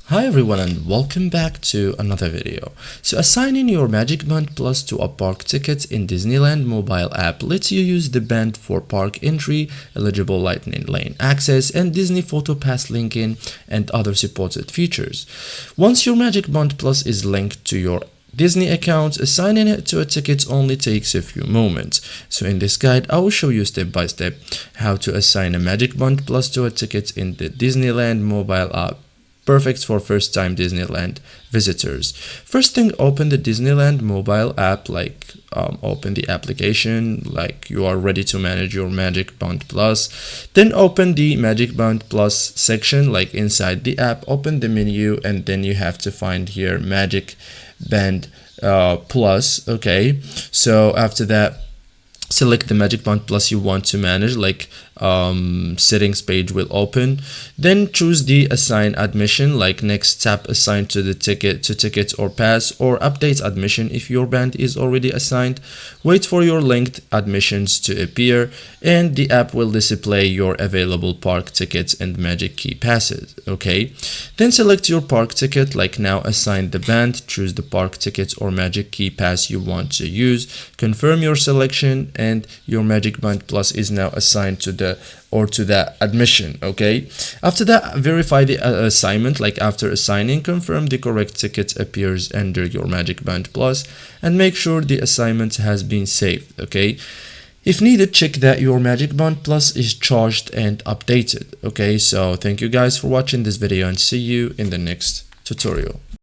Hi everyone and welcome back to another video. So assigning your MagicBand Plus to a park ticket in Disneyland mobile app lets you use the band for park entry, eligible lightning lane access, and Disney Photo Pass linking and other supported features. Once your MagicBand Plus is linked to your Disney account, assigning it to a ticket only takes a few moments. So in this guide, I will show you step by step how to assign a MagicBand Plus to a ticket in the Disneyland mobile app. Perfect for first-time Disneyland visitors. First thing, open the Disneyland mobile app, open the application like you are ready to manage your MagicBand Plus. Then open the MagicBand Plus section, like inside the app, open the menu, and then you have to find here MagicBand Plus. Okay, so after that, select the MagicBand Plus you want to manage, settings page will open. Then choose the assign admission, next tap assign to the ticket or pass, or update admission if your band is already assigned. Wait for your linked admissions to appear and the app will display your available park tickets and magic key passes. Okay, then select your park ticket, now assign the band, choose the park ticket or magic key pass you want to use, confirm your selection, and your MagicBand Plus is now assigned to the admission. Okay, after that, verify the assignment. After assigning, confirm the correct ticket appears under your MagicBand Plus and make sure the assignment has been saved. Okay, if needed, check that your MagicBand Plus is charged and updated. Okay, so thank you guys for watching this video and see you in the next tutorial.